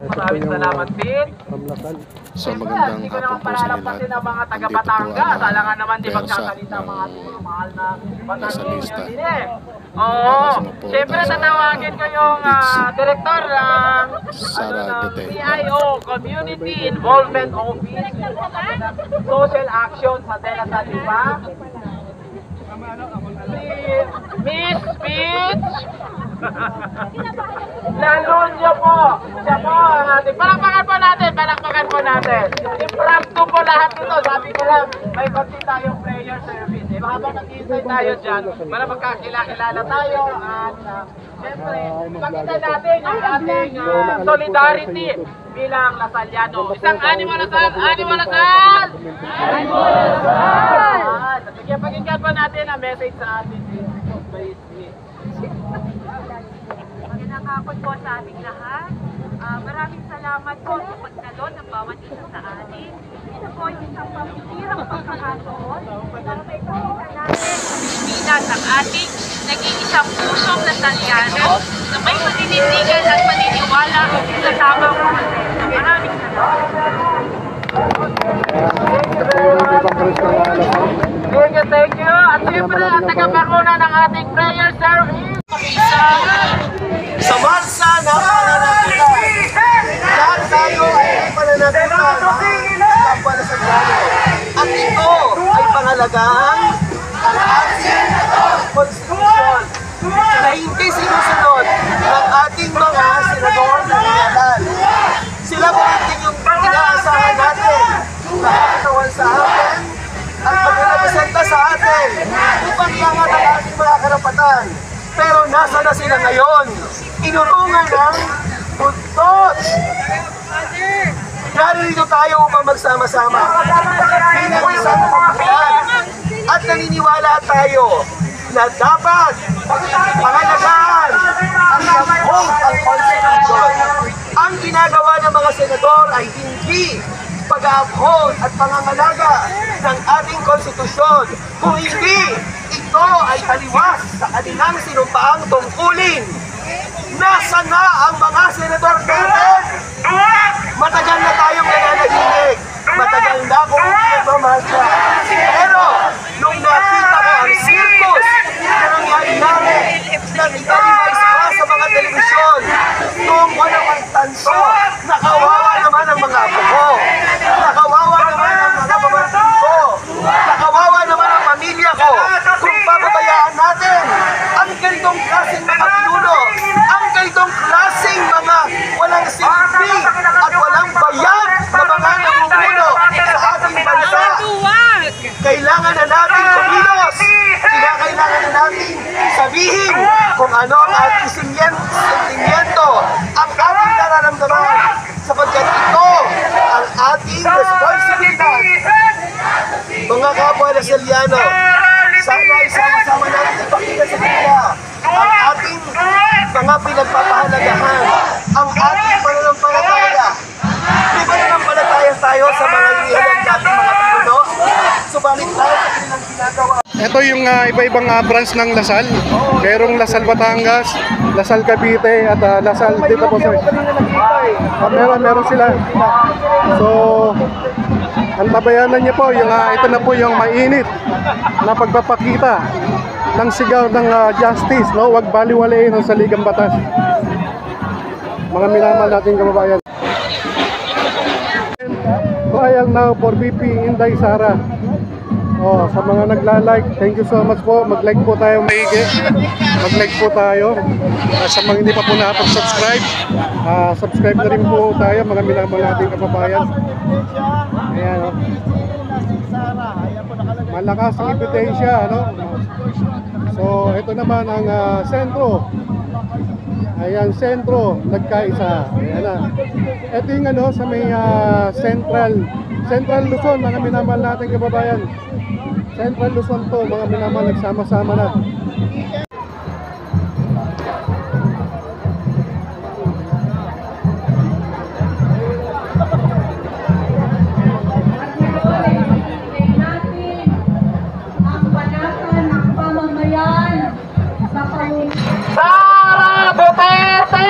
Maraming salamat din. So magandang hapon po sa lahat. Ng mga taga Batangas, alangan naman di magsasalita ang mga ating mahal na Batangas. Oo, siyempre tatawagin ko yung direktor ng CIO, Community Involvement Office, Social Action sa Delta, di ba? Miss Peach Lalunyo po. Siya po ang ating palakpakan po natin. Impromptu po lahat ito. Sabi ko lang, may konti tayong prayer service. Habang nag-iintay tayo dyan, para magkakilala tayo at siyempre, pakita natin yung ating solidarity bilang Lasalliano. Isang animo Lasal! Animo Lasal! Animo Lasal! Sige, pakinggan po natin ang message sa ating Magandang hapon po sa ating lahat. Maraming salamat po sa pagdalo ng bawat isa sa atin. Ito po yung isang pambihirang pagkakataon para may pakita natin ang Pilipinas ang ating nag-iisang pusong Lasalliano na may paninindigan at paniniwala sa tamang proseso. Maraming salamat. Thank you. At siyempre, ang tagapanguna ng ating prayer service. Sa bansa na pananatilan, lahat tayo ay pananatilan ng Lasalliano. At ito ay pangalagaan ang ating konstitusyon na hindi sinusunod ng ating mga senador na nangyalan. Sila po yung inaasahan natin na katawan sa atin at magrepresenta sa atin upang iangat ang ating mga karapatan. Pero nasa na sila ngayon? Inurungan ng buntot. Narito tayo upang magsama-sama bilang isang pamilyan at naniniwala tayo na dapat pangalagaan ang lambong ang konstitusyon. Ang ginagawa ng mga senador ay hindi pag-uphold at pangangalaga ng ating konstitusyon. Kung hindi, ito ay taliwas sa kanilang sinumpaang tungkulin. Nasa na ang mga senador natin? Matagal na tayong nananaginip. Matagal na akong nagmamahasya. Pero, nung nakita ko ang circus na nangyayari na italimay sa mga telebisyon, tungkol ang pagtanso, nakawawa naman ang mga apo ko. Nakawawa naman ang mga pamangkin ko. Nakawawa naman ang pamilya ko. Kung pababayaan natin ang ganitong klaseng mga pinuno, ang ganitong klaseng mga walang silbi at walang bayad na mga namumuno sa ating bansa, kailangan na natin kumilos. Kailangan na natin sabihin kung ano ang ating sentimiento, ang ating nararamdaman, sapagkat ito ang ating responsibilidad. Mga kapwa Lasalliano, sana isama-sama natin ipakita sa kanila ang ating mga pinagpapahalagahan, ang ating pananampalataya. Di ba nanampalataya tayo sa mga inihalang natin mga pinuno? Subalit tayo sa kanilang ginagawa. Ito yung iba-ibang branch ng Lasal. Merong Lasal Batangas, Lasal Cavite at Lasal dito po sir. Meron sila. So, ang tabayanan niyo po, yung, ito na po yung mainit na pagpapakita ng sigaw ng justice, no? Huwag baliwalain ng saligang batas. Mga minamahal nating kababayan. Trial now for VP Inday Sara. Oh, sa mga nagla-like, thank you so much po. Mag-like po tayo maigi. Mag-like po tayo. Sa mga hindi pa po nakapag-subscribe, subscribe na rin po tayo, mga minamahal nating kababayan. Ayan, oh. Malakas ang ebidensya, ano? So, ito naman ang sentro. Ayan, sentro, nagkaisa. Ayan na. Ito yung ano, sa may Central Luzon, mga minamahal nating kababayan. Central Luzon to, mga minamahal, nagsama-sama na. Sara Duterte!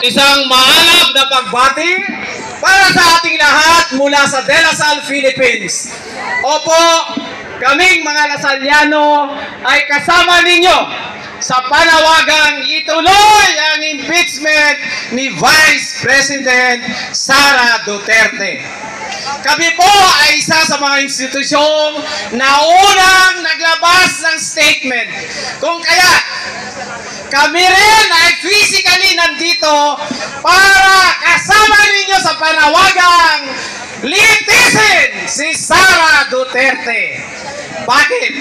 isang maalab na pagbati para sa ating lahat mula sa De La Salle, Philippines. Opo, kaming mga Lasalliano ay kasama ninyo sa panawagang ituloy ang impeachment ni Vice President Sara Duterte. Kami po ay isa sa mga institusyong na unang naglabas ng statement. Kung kaya, kami rin ay physically nandito para kasama ninyo sa panawagang litisin si Sara Duterte. Bakit?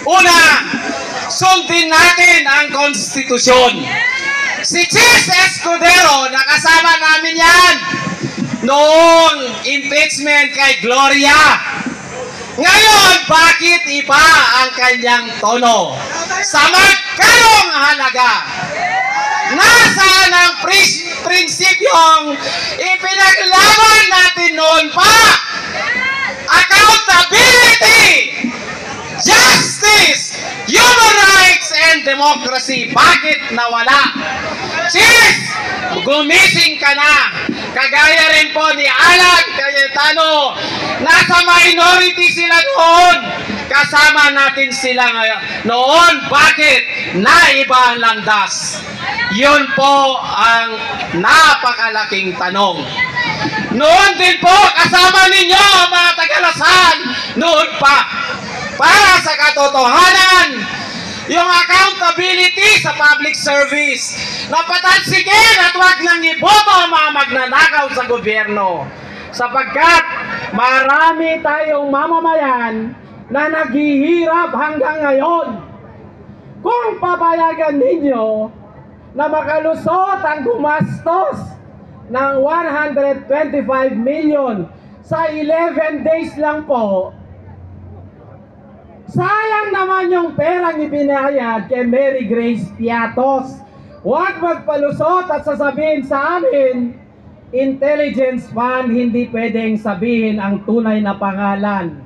Una, sundin natin ang konstitusyon. Si Chis Escudero, nakasama namin yan noong impeachment kay Gloria. Ngayon, bakit iba ang kanyang tono? Sa magkanong halaga? Nasaan ang prinsipyong ipinaglaban natin noon pa? Accountability, justice, human rights, and democracy. Bakit nawala? Chis, gumising ka na. Kagaya rin po ni Alan Cayetano, nasa minority sila noon. Kasama natin sila ngayon. Noon, bakit? Naiba ang landas. Yun po ang napakalaking tanong. Noon din po, kasama ninyo ang mga taga-Lasal. Noon pa. Para sa katotohanan, yung accountability sa public service, napatansigin at wag nang iboto ang mga magnanakaw sa gobyerno. Sapagkat marami tayong mamamayan na naghihirap hanggang ngayon. Kung papayagan ninyo na makalusot ang gumastos ng 125 million sa 11 days lang po, sayang naman yung perang ibinayad kay Mary Grace Piatos. Huwag magpalusot at sasabihin sa amin, intelligence fund, hindi pwedeng sabihin ang tunay na pangalan.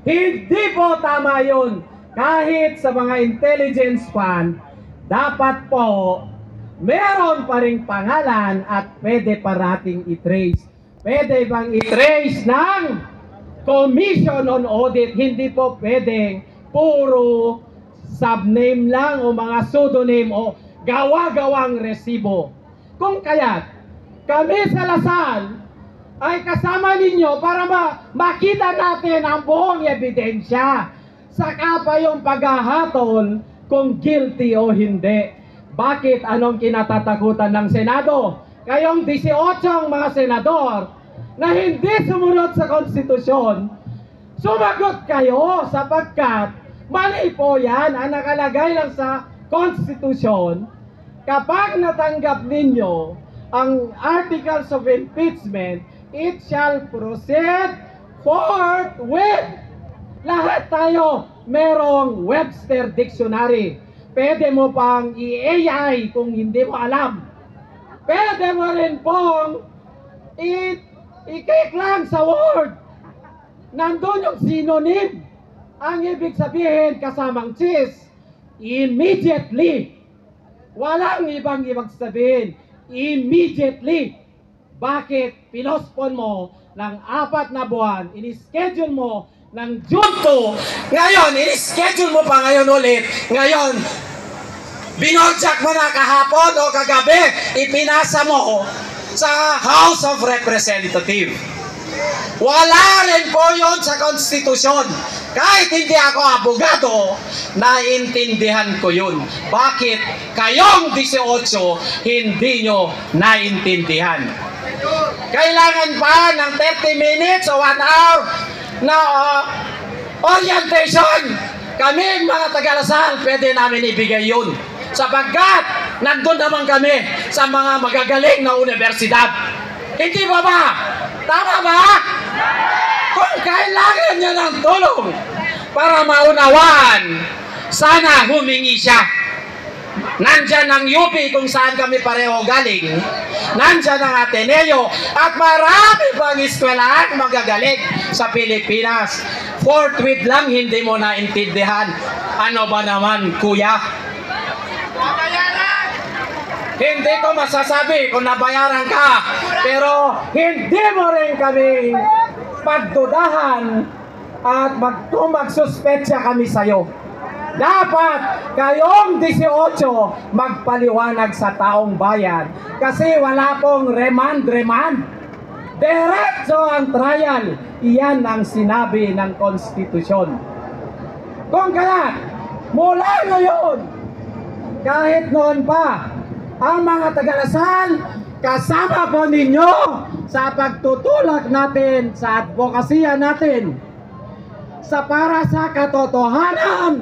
Hindi po tama yun. Kahit sa mga intelligence fund, dapat po meron pa ring pangalan at pwede pa nating i-trace. Pwede bang i-trace ng Commission on Audit? Hindi po pwedeng puro subname lang o mga pseudonym o gawa-gawang resibo. Kung kaya't kami sa Lasal ay kasama ninyo para makita natin ang buong ebidensya. Saka pa yung paghahatol kung guilty o hindi. Bakit? Anong kinatatakutan ng Senado? Kayong 18 mga senador na hindi sumunod sa konstitusyon, sumagot kayo sapagkat mali po yan ang nakalagay lang sa konstitusyon. Kapag natanggap ninyo ang articles of impeachment, it shall proceed forthwith. Lahat tayo merong Webster Dictionary. Pwede mo pang i-AI kung hindi mo alam. Pwede mo rin pong i-click lang sa Word. Nandun yung synonym. Ang ibig sabihin kasamang Chis, immediately. Walang ibang sabihin. Immediately. Bakit? Pinospon mo ng 4 na buwan. In-schedule mo ng June 2. Ngayon, in-schedule mo pa ngayon ulit. Ngayon, binodjak mo na kahapon o kagabi, ipinasa mo sa House of Representatives. Wala rin po yon sa konstitusyon. Kahit hindi ako abogado, naintindihan ko yun. Bakit kayong 18 hindi nyo naintindihan? Kailangan pa ng 30 minutes o 1 hour na orientation. Kami mga taga-Lasal, pwede namin ibigay yun. Sapagkat nandun naman kami sa mga magagaling na universidad. Hindi ba ba? Tama ba? Kung kailangan niya ng tulong para maunawaan, sana humingi siya. Nandyan ang UP kung saan kami pareho galing. Nandyan ang Ateneo at marami pang eskwelahan magagaling sa Pilipinas. Forthwith lang, hindi mo naintindihan. Ano ba naman, kuya? Hindi ko masasabi kung nabayaran ka, pero hindi mo rin kami pagdudahan at magsuspetsya kami sa'yo. Dapat kayong 18 magpaliwanag sa taong bayan kasi wala pong remand. Diretso ang trial. Iyan ang sinabi ng konstitusyon. Kung kaya, mula ngayon, kahit noon pa, ang mga taga-Lasal, kasama po ninyo sa pagtutulak natin, sa advokasya natin, sa para sa katotohanan,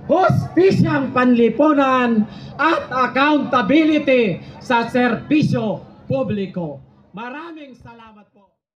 hustisyang panlipunan, at accountability sa serbisyo publiko. Maraming salamat po.